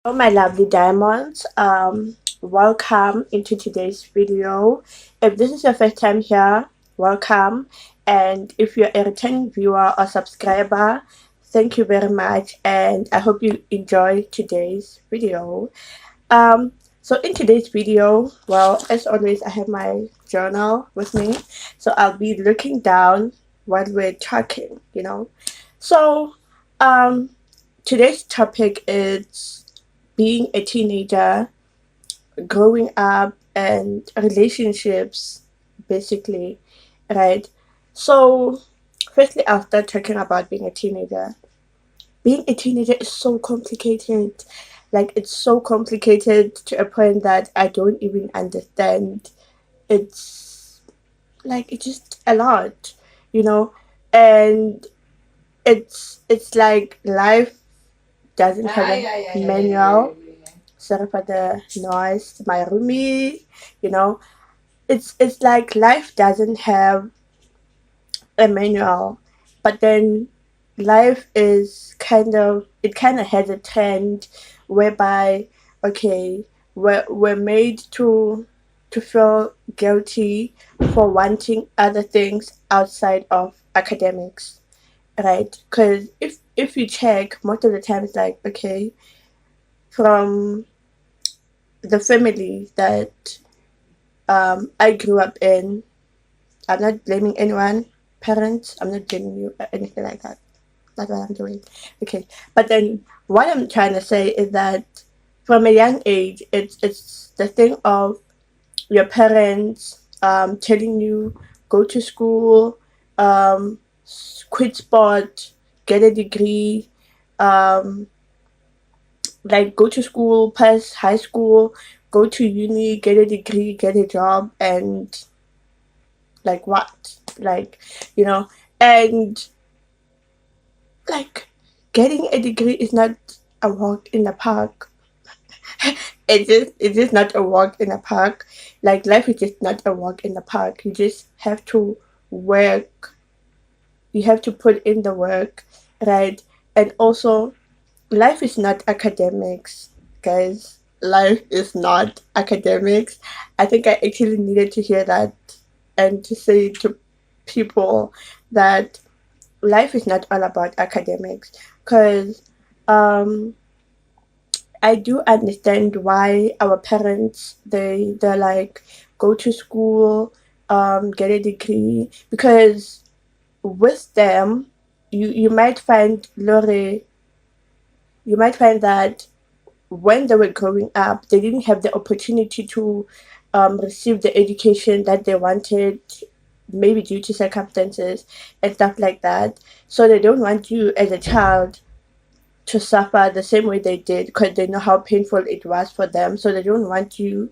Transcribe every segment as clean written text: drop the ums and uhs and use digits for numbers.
Hello, my lovely diamonds. Welcome into today's video. If this is your first time here, welcome. And if you're a returning viewer or subscriber, thank you very much. And I hope you enjoy today's video. So in today's video, well, as always, I have my journal with me. So I'll be looking down while we're talking. So, um, today's topic is being a teenager, growing up, and relationships, basically, right? So, firstly, I'll start talking about being a teenager. Being a teenager is so complicated. Like, it's so complicated to a point that I don't even understand. It's it's just a lot, you know? And it's like life doesn't have a manual. Sorry for the noise, my roomie, you know. It's like life doesn't have a manual, but then life is kind of has a trend whereby, okay, we're made to feel guilty for wanting other things outside of academics, right? Because if you check, most of the time it's like, okay, from the family that I grew up in, I'm not blaming anyone, parents, I'm not blaming you, or anything like that. That's what I'm doing. Okay. But then what I'm trying to say is that from a young age, it's the thing of your parents telling you go to school, quit sport, get a degree, um, like go to school, pass high school, go to uni, get a degree, get a job, and like what? Like, you know, and like getting a degree is not a walk in the park. It's just not a walk in the park. Like life is just not a walk in the park. You just have to work. You have to put in the work, right? And also life is not academics, guys. Life is not academics. I think I actually needed to hear that and to say to people that life is not all about academics because um I do understand why our parents they're like go to school, get a degree because with them you might find Lore, you might find that when they were growing up they didn't have the opportunity to receive the education that they wanted, maybe due to circumstances and stuff like that. So they don't want you as a child to suffer the same way they did because they know how painful it was for them. So they don't want you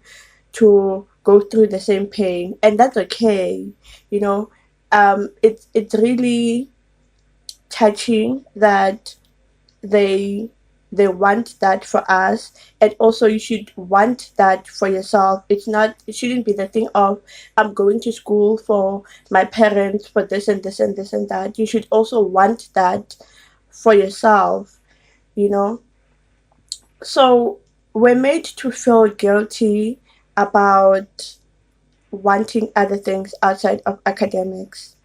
to go through the same pain, and that's okay. You know, it's really touching that they they want that for us, and also you should want that for yourself. It shouldn't be the thing of I'm going to school for my parents for this and this and this and that. You should also want that for yourself, you know. So we're made to feel guilty about wanting other things outside of academics.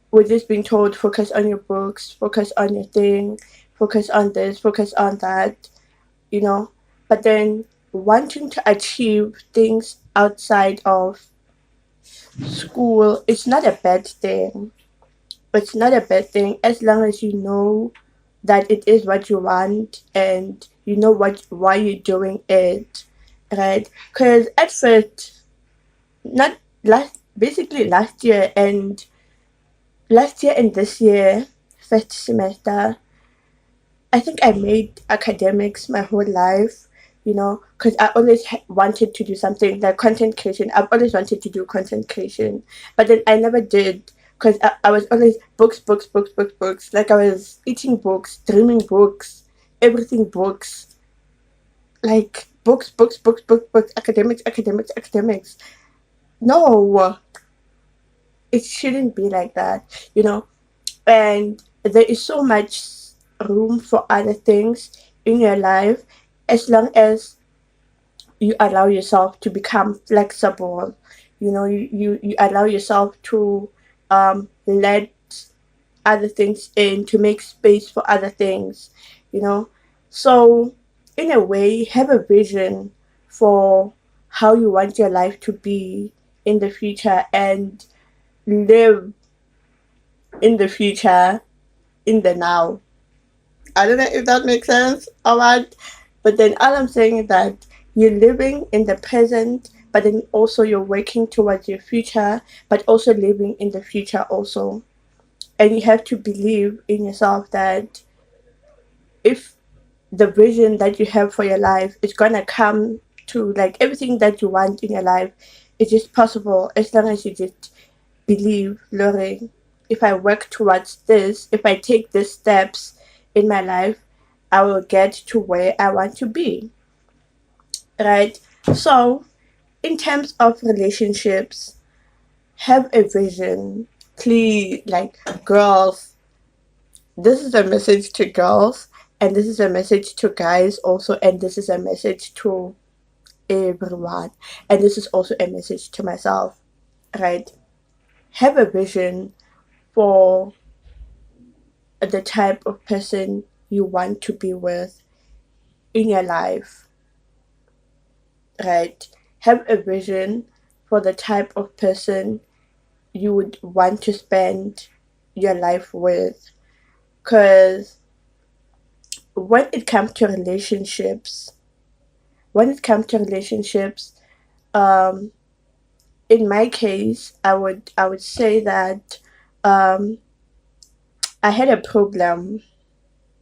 We're just being told focus on your books, focus on your thing, focus on this, focus on that, you know. But then wanting to achieve things outside of school, it's not a bad thing. It's not a bad thing as long as you know that it is what you want and you know what why you're doing it, right? Because at first, not last year and this year, first semester, I think I made academics my whole life, you know, because I always wanted to do something like content creation. I've always wanted to do content creation, but then I never did because I was always books, books, books, books, books. Like I was eating books, dreaming books, everything books, like books, books, books, books, books, academics, academics, academics. No, it shouldn't be like that, you know. And there is so much room for other things in your life, as long as you allow yourself to become flexible. You allow yourself to let other things in, to make space for other things, you know. So in a way, have a vision for how you want your life to be in the future, and live in the future in the now. I don't know if that makes sense or what, but then all I'm saying is that you're living in the present, but then also you're working towards your future, but also living in the future also. And you have to believe in yourself that if the vision that you have for your life is gonna come to, like, everything that you want in your life, it's just possible as long as you just believe, Lorraine, if I work towards this, if I take these steps in my life, I will get to where I want to be, right? So, in terms of relationships, have a vision. Please, like, girls, this is a message to girls, and this is a message to guys also, and this is a message to everyone, and this is also a message to myself, right? Have a vision for the type of person you want to be with in your life, right? Have a vision for the type of person you would want to spend your life with. Because when it comes to relationships, when it comes to relationships, um, in my case, I would say that um, I had a problem.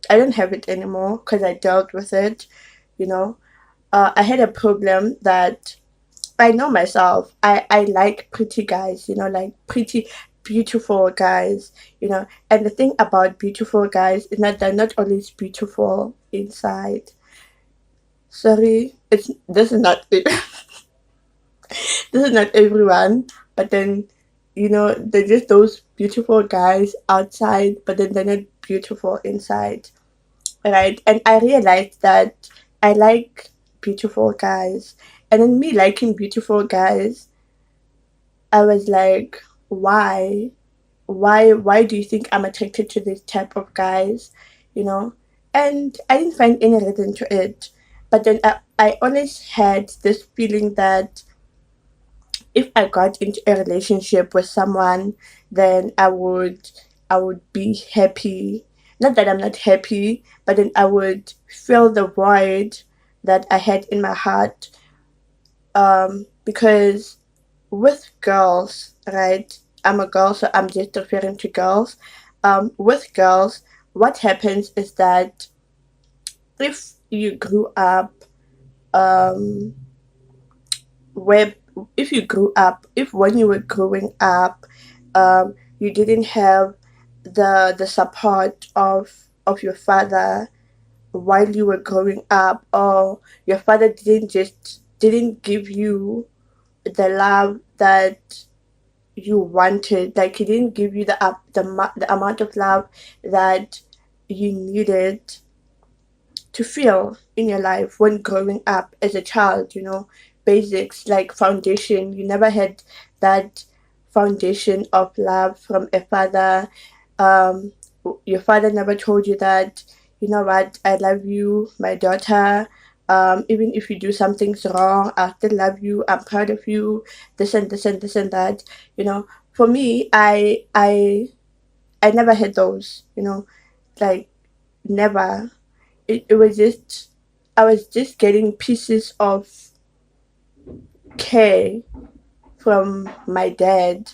I don't have it anymore because I dealt with it. You know, I had a problem that I know myself. I like pretty guys, like pretty beautiful guys, And the thing about beautiful guys is that they're not always beautiful inside. Sorry, this is not this is not everyone, but then they're just those beautiful guys outside, but then they're not beautiful inside, right? And I realized that I like beautiful guys, and then me liking beautiful guys, I was like, why? Why do you think I'm attracted to this type of guys? You know? And I didn't find any reason to it. But then I always had this feeling that if I got into a relationship with someone, then I would be happy. Not that I'm not happy, but then I would fill the void that I had in my heart. Because with girls, right? I'm a girl, so I'm just referring to girls. With girls, what happens is that if you grew up, um, where if you grew up, if when you were growing up, you didn't have the support of your father while you were growing up, or your father didn't give you the love that you wanted, like he didn't give you the amount of love that you needed to feel in your life when growing up as a child, basics like foundation. You never had that foundation of love from a father. um your father never told you that, you know what, I love you, my daughter. Even if you do something wrong, I still love you, I'm proud of you, this and this and this and that. For me, I never had those, like, never. It was just, I was just getting pieces of care from my dad.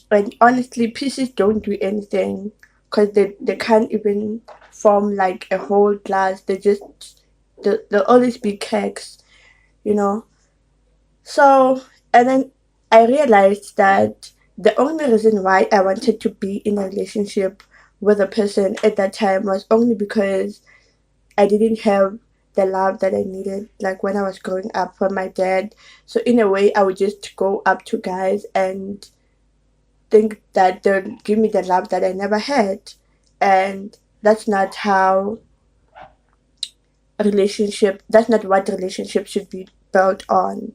And honestly, pieces don't do anything because they can't even form like a whole glass. They'll always be cakes, you know. So, and then I realized that the only reason why I wanted to be in a relationship with a person at that time was only because I didn't have the love that I needed, like when I was growing up from my dad. So in a way, I would just go up to guys and think that they'll give me the love that I never had, and that's not how relationship. That's not what relationship should be built on.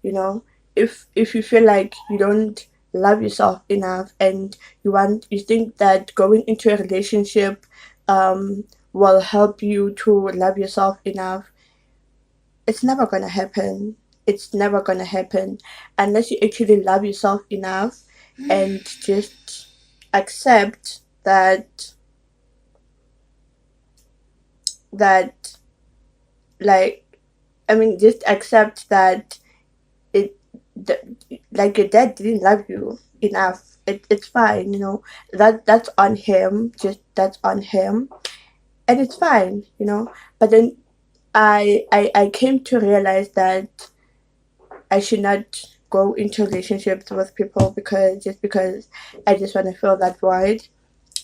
You know, if you feel like you don't love yourself enough and you think that going into a relationship will help you to love yourself enough, it's never gonna happen. It's never gonna happen unless you actually love yourself enough and just accept that like I mean just accept that it that, like your dad didn't love you enough. It's fine, that's on him. Just that's on him, and it's fine, but then I came to realize that I should not go into relationships with people because I just want to fill that void.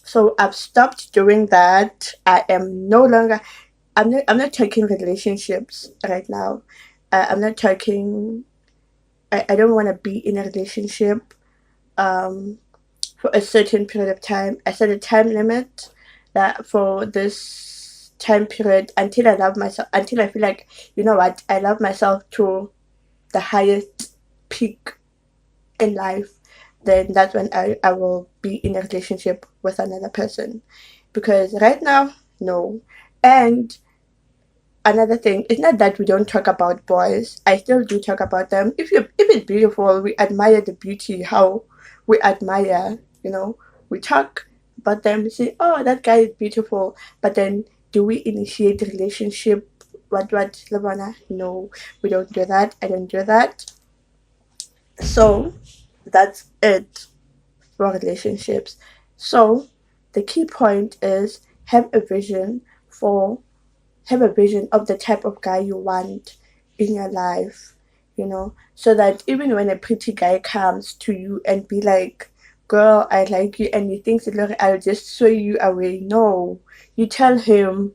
So I've stopped doing that. I am no longer. I'm not talking relationships right now. I'm not talking. I don't want to be in a relationship um, for a certain period of time. I set a time limit that for this time period until I love myself, until I feel like, you know what, I love myself to the highest peak in life, then that's when I will be in a relationship with another person. Because right now, no. And another thing, it's not that we don't talk about boys. I still do talk about them. If it's beautiful, we admire the beauty, how we admire, we talk about them, we say, oh, that guy is beautiful. But then do we initiate a relationship? What, Lavana? No, we don't do that. I don't do that. So that's it for relationships. So the key point is for have a vision of the type of guy you want in your life, so that even when a pretty guy comes to you and be like, girl, I like you, and he thinks, look, I'll just sway you away. No, you tell him,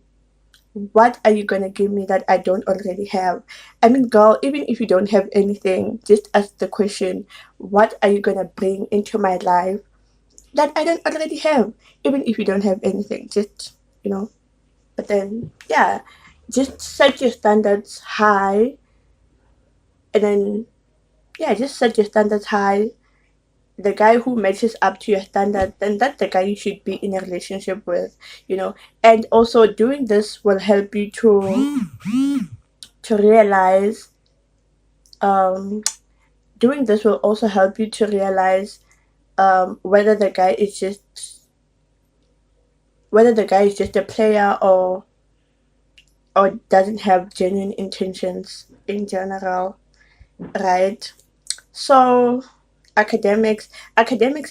what are you gonna give me that I don't already have? I mean, girl, even if you don't have anything, just ask the question, what are you gonna bring into my life that I don't already have? Even if you don't have anything, just, but then, yeah, just set your standards high, and then, yeah, just set your standards high. The guy who matches up to your standard, then that's the guy you should be in a relationship with, and also doing this will help you to realize um doing this will also help you to realize whether the guy is just a player, or doesn't have genuine intentions in general, right? So academics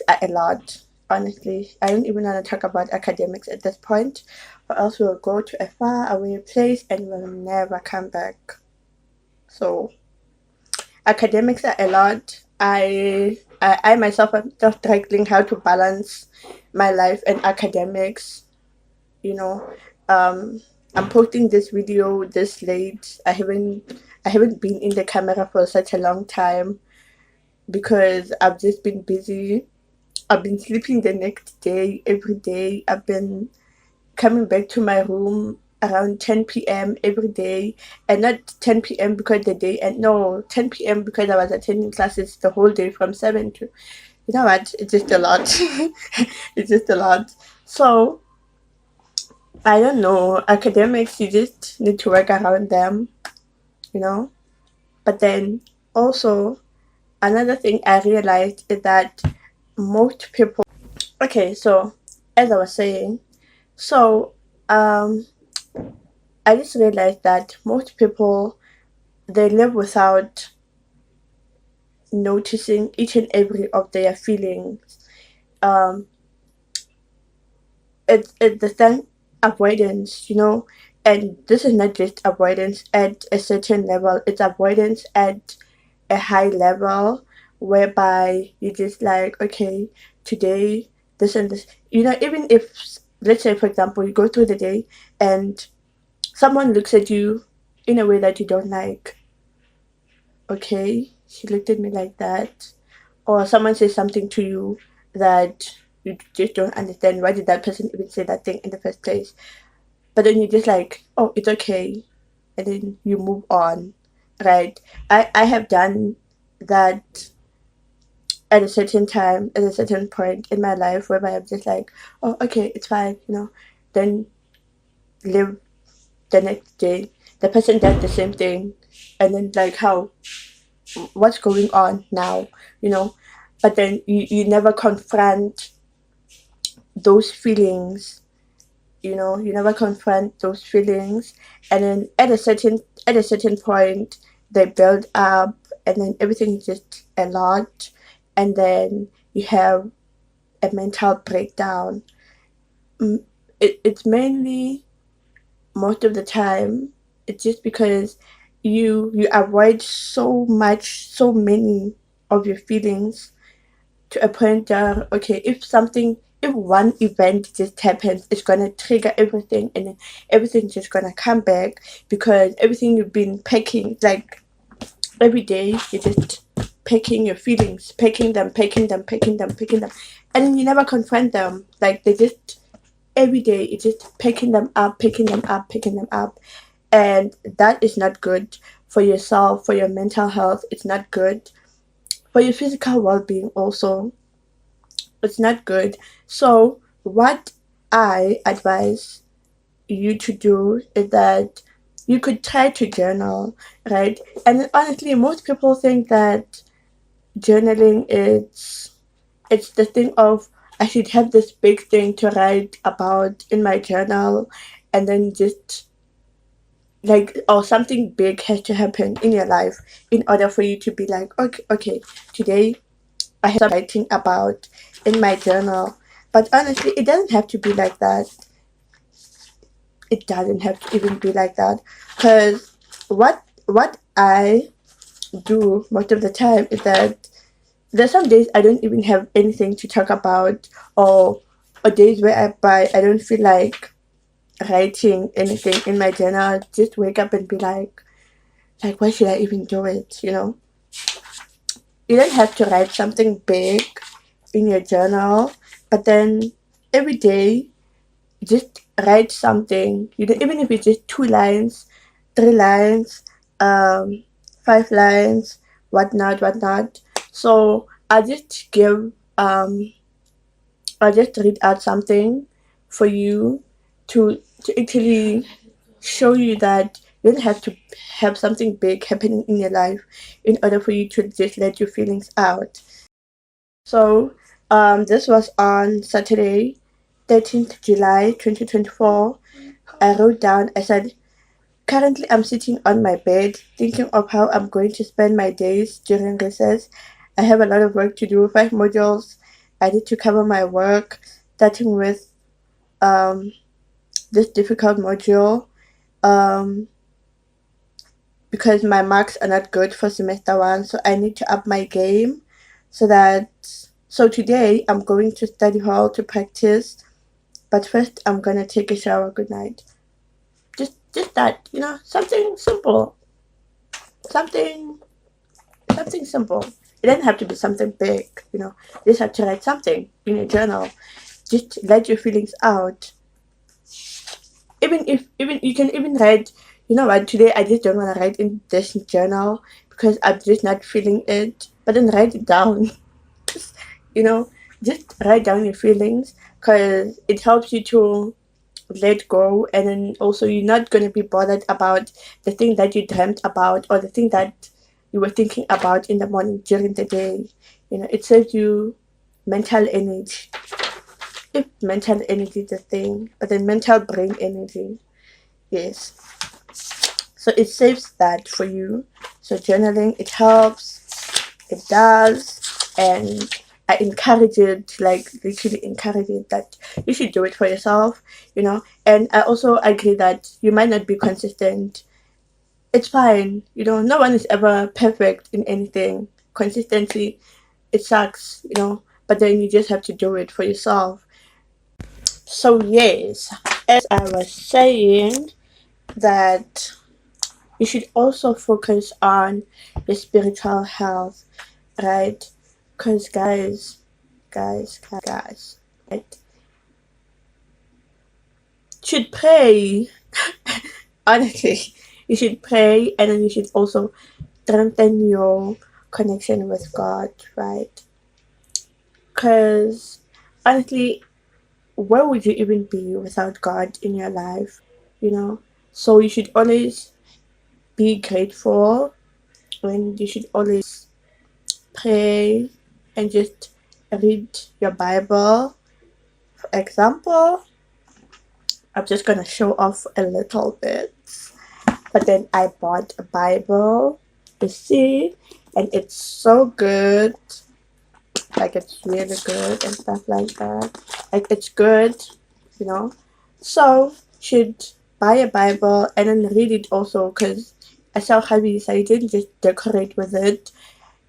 are a lot. Honestly, I don't even want to talk about academics at this point, or else we'll go to a far away place and we'll never come back. So academics are a lot. I myself am still struggling how to balance my life and academics. You know, um, I'm posting this video this late. I haven't been in the camera for such a long time because I've just been busy. I've been sleeping the next day every day. I've been coming back to my room around 10 p.m. every day, and not 10 p.m. because the day, and no, 10 p.m. because I was attending classes the whole day from 7 to, you know what, it's just a lot. It's just a lot. So, I don't know, academics, you just need to work around them, you know? But then also, another thing I realized is that most people, okay, so as I was saying, so um, I just realized that most people, they live without noticing each and every of their feelings. Um, it's the thing, avoidance, and this is not just avoidance at a certain level. It's avoidance at a high level, whereby you just like, okay, today this and this. Even if, let's say for example, you go through the day and someone looks at you in a way that you don't like. Okay, she looked at me like that. Or someone says something to you that you just don't understand. Why did that person even say that thing in the first place? but then you're just like, oh, it's okay, and then you move on, right? I have done that at a certain time, at a certain point in my life, where I'm just like, oh, okay, it's fine, then live the next day. The person does the same thing, and then like, how, what's going on now, you know? But then you never confront those feelings, you never confront those feelings, and then at a certain point they build up, and then everything is just a lot, and then you have a mental breakdown. It's mainly, most of the time, it's just because you avoid so many of your feelings, to a point that, okay, if one event just happens, it's gonna trigger everything, and then everything's just gonna come back, because everything you've been packing, like, every day you're just packing your feelings, packing them, and then you never confront them. Like, they just, every day it's just picking them up, and that is not good for yourself, for your mental health. It's not good for your physical well-being also. It's not good. So what I advise you to do is that you could try to journal, right? And honestly, most people think that journaling is, it's the thing of, I should have this big thing to write about in my journal, and then just, like, or something big has to happen in your life in order for you to be like, okay, today I have some writing about in my journal. But honestly, it doesn't have to be like that. It doesn't have to even be like that. Because what I do most of the time is that there's some days I don't even have anything to talk about, or days where I don't feel like writing anything in my journal. Just wake up and be like, why should I even do it? You don't have to write something big in your journal, but then every day just write something. Even if it's just 2 lines, 3 lines, um, 5 lines, whatnot. So I'll just read out something for you, to actually show you that you don't have to have something big happening in your life in order for you to just let your feelings out. So, this was on Saturday, 13th July 2024. I wrote down, I said, currently I'm sitting on my bed thinking of how I'm going to spend my days during recess. I have a lot of work to do, 5 modules. I need to cover my work, starting with um, this difficult module, um, because my marks are not good for semester one, so I need to up my game, so that so today I'm going to study hall to practice, but first I'm gonna take a shower. Good night. Just that, something simple, something something simple. It doesn't have to be something big. You just have to write something in your journal. Just let your feelings out. Even you can even write, you know what, today I just don't want to write in this journal because I'm just not feeling it, but then write it down. you know just write down your feelings, because it helps you to let go, and then also you're not going to be bothered about the thing that you dreamt about, or the thing that you were thinking about in the morning during the day. It saves you mental energy, if mental energy is a thing, but then mental brain energy. Yes. So it saves that for you. So journaling, it helps, it does, and I encourage it, like literally encourage it, that you should do it for yourself. And I also agree that you might not be consistent. It's fine. No one is ever perfect in anything. Consistency, it sucks. But then you just have to do it for yourself. So yes, as I was saying, that you should also focus on your spiritual health, right? Because guys, right? should pray. Honestly, you should pray, and then you should also strengthen your connection with God, right? Because honestly, where would you even be without God in your life? You know? So you should always be grateful, and you should always pray and just read your Bible. For example, I'm just gonna show off a little bit. But then I bought a Bible, you see, and it's so good. Like it's really good and stuff like that. Like it's good, you know. So should buy a Bible and then read it also, because as Habi said, you didn't just decorate with it.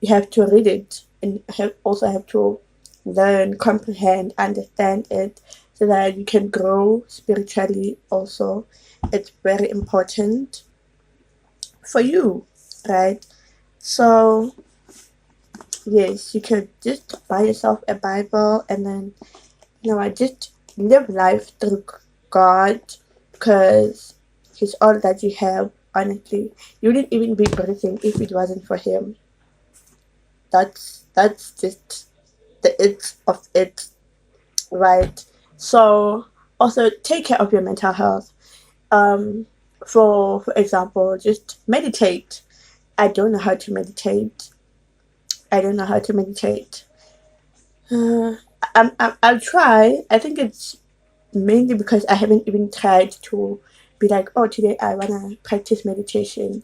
You have to read it and also have to learn, comprehend, understand it, so that you can grow spiritually. Also, it's very important for you, right? So yes, you could just buy yourself a Bible and then I just live life through God, because He's all that you have. Honestly, you wouldn't even be breathing if it wasn't for Him. That's just the it of it, right? So also take care of your mental health. Um, for example, just meditate. I don't know how to meditate. I don't know how to meditate. Uh, I'll try. I think it's mainly because I haven't even tried to be like, oh, today I wanna practice meditation.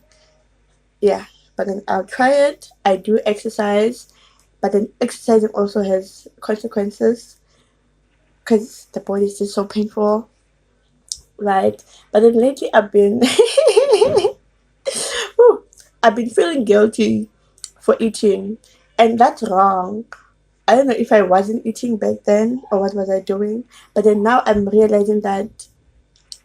Yeah, but then I'll try it. I do exercise, but then exercising also has consequences because the body is just so painful, right? But then lately I've been, Whew, I've been feeling guilty for eating, and that's wrong. I don't know if I wasn't eating back then or what was I doing, but then now I'm realizing that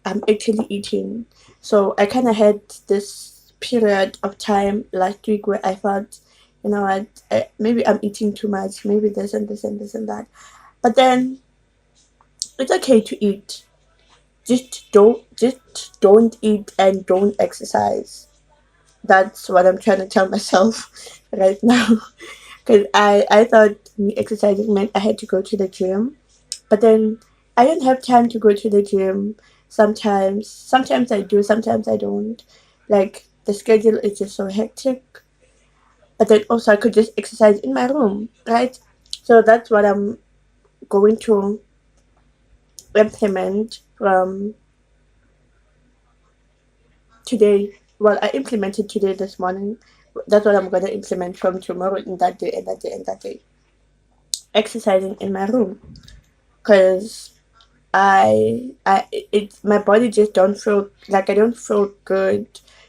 I'm actually eating. So I kind of had this period of time last week where I felt, maybe I'm eating too much, maybe this and this and this and that. But then it's okay to eat. Just don't eat and don't exercise. That's what I'm trying to tell myself right now. Because I thought me exercising meant I had to go to the gym, but then I don't have time to go to the gym. Sometimes I do, sometimes I don't. Like the schedule is just so hectic. But then also I could just exercise in my room, right? So that's what I'm going to implement from today. Well, I implemented today this morning. That's what I'm gonna implement from tomorrow in that day and that day and that day. Exercising in my room, cause my body just don't feel like I don't feel good,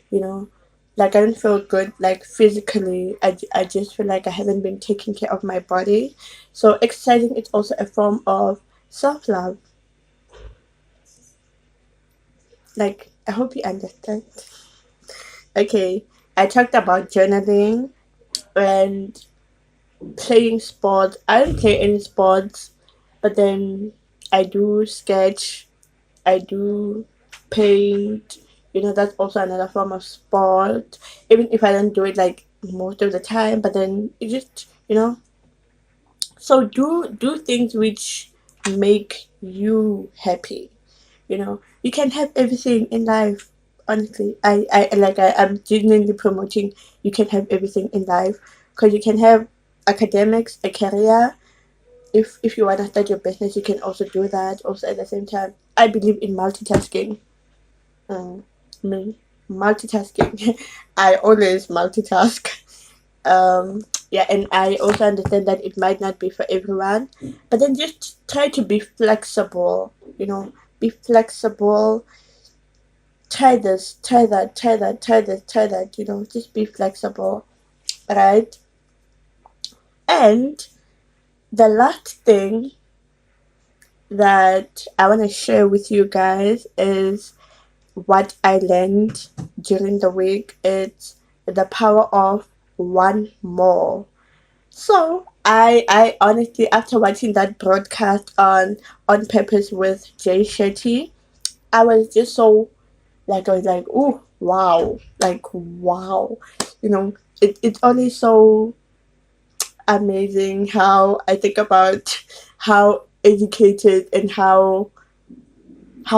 you know, like I don't feel good like physically. I just feel like I haven't been taking care of my body. So exercising is also a form of self love. Like I hope you understand. Okay, I talked about journaling and playing sports. I don't play any sports, but then I do sketch, I do paint. That's also another form of sport. Even if I don't do it like most of the time, but then it just So do things which make you happy. You can have everything in life. Honestly, I'm genuinely promoting. You can have everything in life, because you can have academics, a career. If you want to start your business, you can also do that. Also at the same time, I believe in multitasking. Me multitasking. I always multitask. Yeah, and I also understand that it might not be for everyone, but then just try to be flexible. Be flexible. Try this, try that, try that, try this, try that. Just be flexible, right? And the last thing that I want to share with you guys is what I learned during the week. It's the power of one more. So I honestly, after watching that broadcast on Purpose with Jay Shetty, I was just so like, I was like, oh wow, like wow, you know, it's only so amazing how I think about how educated and how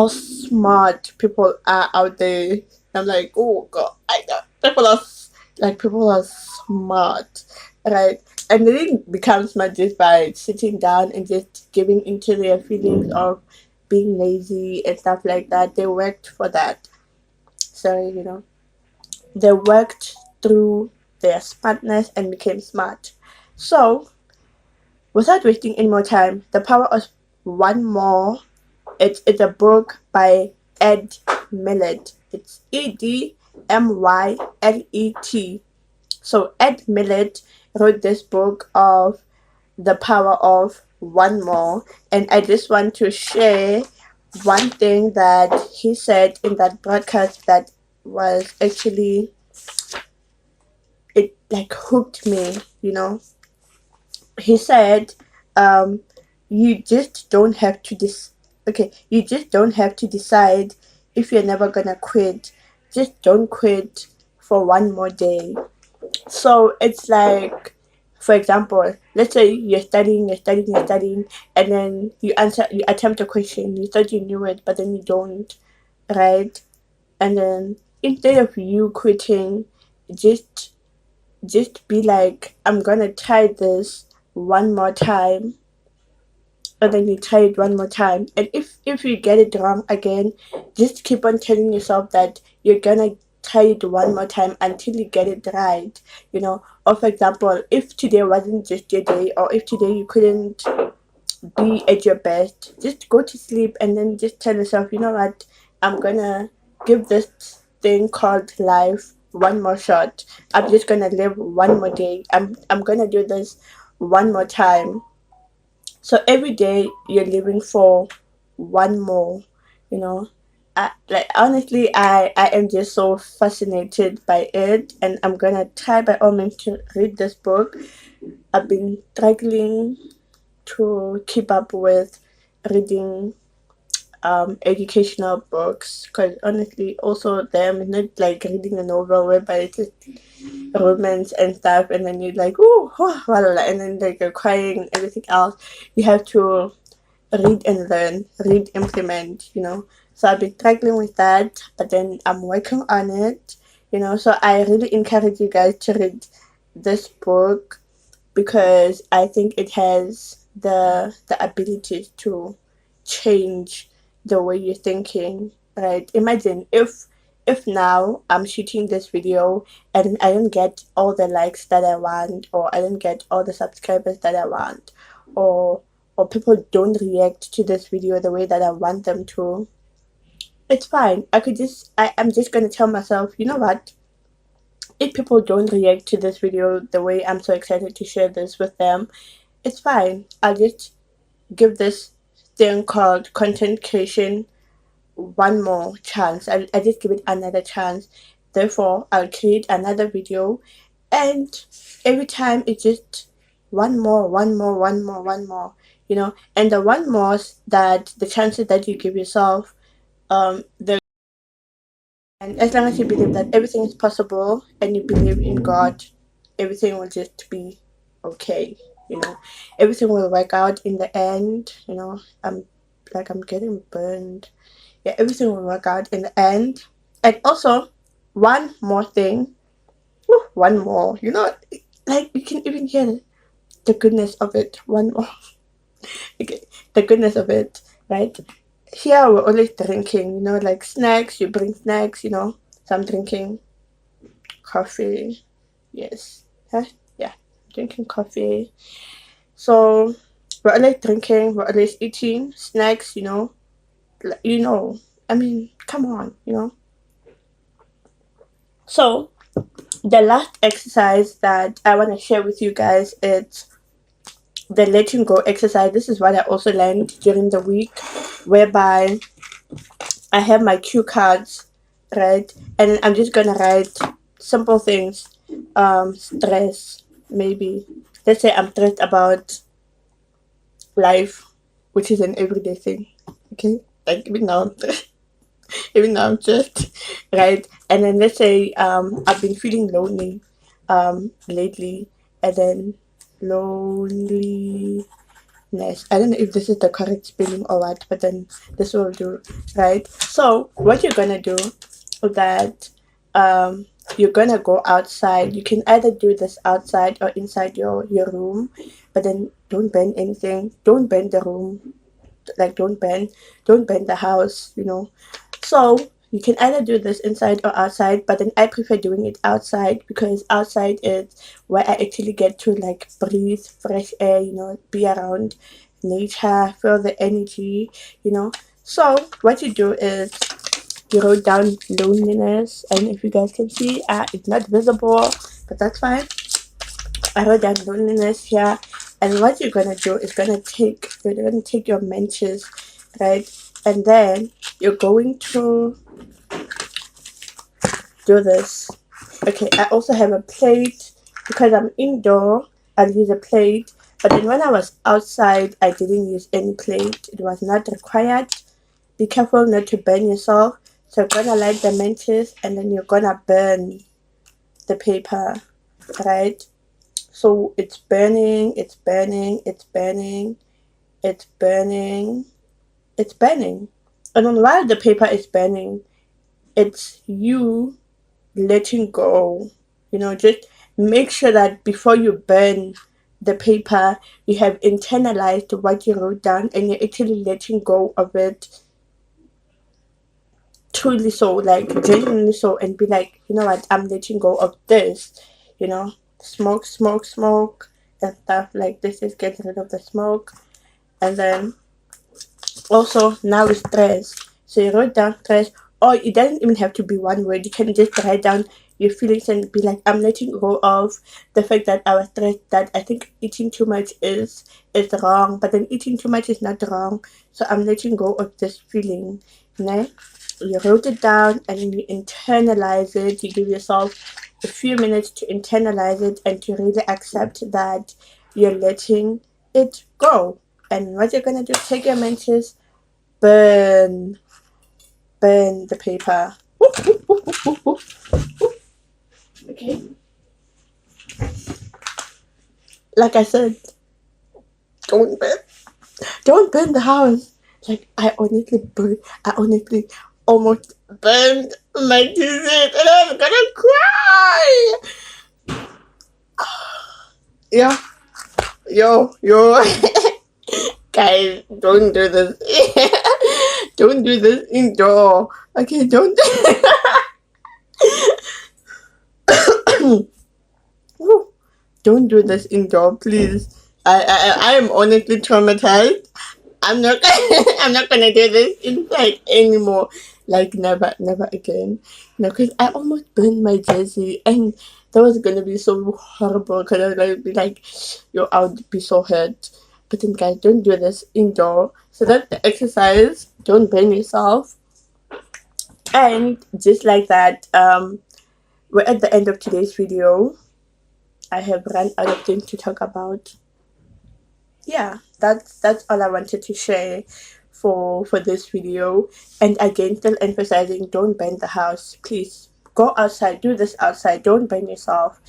smart people are out there. I'm like, oh god, I know people are smart, right? And they didn't become smart just by sitting down and just giving into their feelings of being lazy and stuff like that. They worked for that. So, they worked through their smartness and became smart. So, without wasting any more time, The Power of One More. It's a book by Ed Millet. It's Edmylet. So Ed Millet wrote this book of The Power of One More, and I just want to share one thing that he said in that broadcast that was actually, it like hooked me. He said, um, "You just don't have to Okay, you just don't have to decide if you're never gonna quit. Just don't quit for one more day." So it's like, for example, let's say you're studying, and then you attempt a question. You thought you knew it, but then you don't, right? And then instead of you quitting, just just be like, I'm gonna try this one more time, and then you try it one more time. And if you get it wrong again, just keep on telling yourself that you're gonna try it one more time until you get it right. Or for example, if today wasn't just your day, or if today you couldn't be at your best, just go to sleep and then just tell yourself, you know what, I'm gonna give this thing called life one more shot. I'm just gonna live one more day. I'm gonna do this one more time. So every day you're living for one more, you know. Honestly, I am just so fascinated by it, and I'm gonna try by all means to read this book. I've been struggling to keep up with reading educational books, because honestly, also them is not like reading a novel whereby it's just romance and stuff, and then you're like, oh, and then like you're crying and everything else. You have to read and learn, read, implement. So I've been struggling with that, but then I'm working on it. So I really encourage you guys to read this book, because I think it has the ability to change the way you're thinking. Right? Imagine if now I'm shooting this video and I don't get all the likes that I want, or I don't get all the subscribers that I want, or people don't react to this video the way that I want them to. It's fine. I'm just gonna tell myself, you know what? If people don't react to this video the way I'm so excited to share this with them, it's fine. I'll just give this thing called content creation one more chance. I just give it another chance. Therefore, I'll create another video, and every time it's just one more, one more, one more, one more. And the one more, that the chances that you give yourself, the and as long as you believe that everything is possible and you believe in God, everything will just be okay. Everything will work out in the end. I'm getting burned. Yeah, everything will work out in the end. And also, one more thing, one more. Like you can even hear the goodness of it. One more, okay, the goodness of it, right? Here we're always drinking. Like snacks. You bring snacks. So I'm drinking coffee. Yes. Huh? Yeah, drinking coffee. So we're always drinking. We're always eating snacks. Like, I mean, come on. So the last exercise that I want to share with you guys is the letting go exercise. This is what I also learned during the week, whereby I have my cue cards, right? And I'm just gonna write simple things. Stress, maybe. Let's say I'm stressed about life, which is an everyday thing. Okay? Like, now I'm stressed. even though I'm just right. And then let's say I've been feeling lonely lately, and then lonely. Nice. I don't know if this is the correct spelling or what, but then this will do, right? So what you're gonna do is that you're gonna go outside. You can either do this outside or inside your room, but then don't bend anything. Don't bend the room. Like don't bend the house. So you can either do this inside or outside, but then I prefer doing it outside because outside is where I actually get to like breathe fresh air, be around nature, feel the energy, you know. So what you do is you wrote down loneliness, and if you guys can see, it's not visible, but that's fine. I wrote down loneliness here, and what you're gonna take your mentions, right, and then you're going to do this. Okay, I also have a plate because I'm indoor. I'll use a plate, but then when I was outside, I didn't use any plate. It was not required. Be careful not to burn yourself. So you're gonna light the matches, and then you're gonna burn the paper, right? So it's burning, it's burning, it's burning, it's burning, it's burning. And then while the paper is burning, it's you letting go. Just make sure that before you burn the paper, you have internalized what you wrote down and you're actually letting go of it truly so, like genuinely so, and be like, you know what, I'm letting go of this, smoke, smoke, smoke, and stuff like this is getting rid of the smoke. And then also now with stress. So you wrote down stress, or it doesn't even have to be one word. You can just write down your feelings and be like, I'm letting go of the fact that I was stressed, that I think eating too much is wrong, but then eating too much is not wrong. So I'm letting go of this feeling. Né? You wrote it down and then you internalize it. You give yourself a few minutes to internalize it and to really accept that you're letting it go. And what you're gonna do, take your mentions, burn the paper. Okay, like I said, don't burn the house. Like I honestly almost burned my dessert and I'm gonna cry. Yeah, yo. Guys, don't do this. Don't do this indoor. Okay, don't. Don't do this indoor, please. I am honestly traumatized. I'm not I'm not gonna do this inside anymore. Like never again. No, because I almost burned my jersey and that was gonna be so horrible because I was gonna be like, yo, I would be so hurt. But then guys, don't do this indoor. So that's the exercise. Don't burn yourself. And just like that, we're at the end of today's video. I have run out of things to talk about. Yeah, that's all I wanted to share for this video. And again, still emphasizing, don't burn the house, please. Go outside, do this outside, don't burn yourself,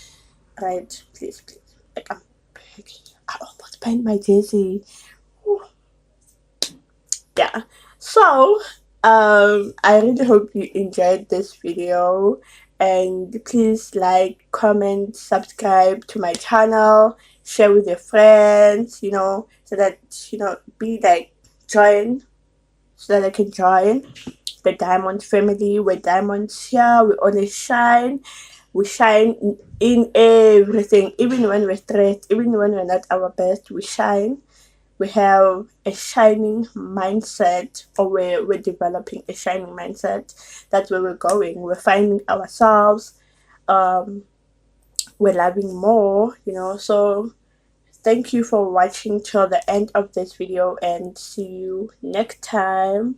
right? Please, like I'm begging. I almost burned my jersey. Whew. Yeah, so I really hope you enjoyed this video, and please like, comment, subscribe to my channel, share with your friends, so that be like, join, so that I can join the diamond family. We're diamonds here. We only shine. We shine in everything, even when we're stressed, even when we're not our best, we shine. We have a shining mindset, or we're developing a shining mindset. That's where we're going. We're finding ourselves. We're loving more, So thank you for watching till the end of this video, and see you next time.